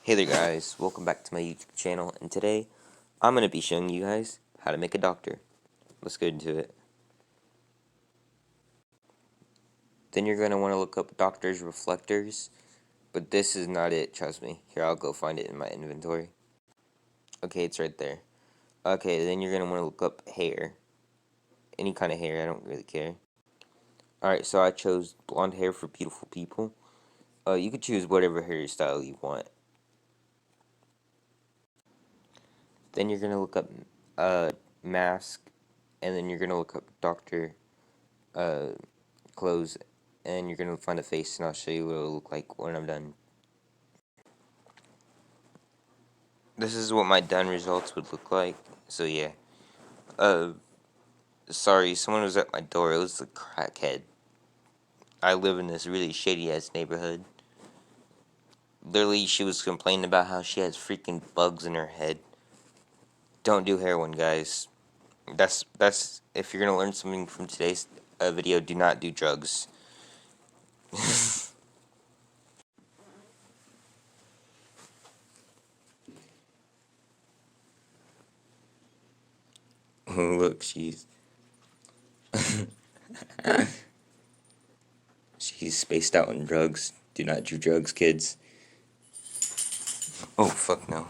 Hey there guys, welcome back to my YouTube channel, and today I'm going to be showing you guys how to make a doctor. Let's get into it. Then you're going to want to look up doctor's reflectors, but this is not it, trust me. Here, I'll go find it in my inventory. Okay, it's right there. Okay, then you're going to want to look up hair. Any kind of hair, I don't really care. Alright, so I chose blonde hair for beautiful people. You could choose whatever hairstyle you want. Then you're going to look up mask, and then you're going to look up doctor clothes, and you're gonna find a face, and I'll show you what it'll look like when I'm done. This is what my done results would look like. So yeah, sorry, someone was at my door. It was the crackhead. I live in this really shady ass neighborhood. Literally, she was complaining about how she has freaking bugs in her head. Don't do heroin, guys. That's if you're gonna learn something from today's video. Do not do drugs. Look, she's spaced out on drugs. Do not do drugs, kids. Oh, fuck no.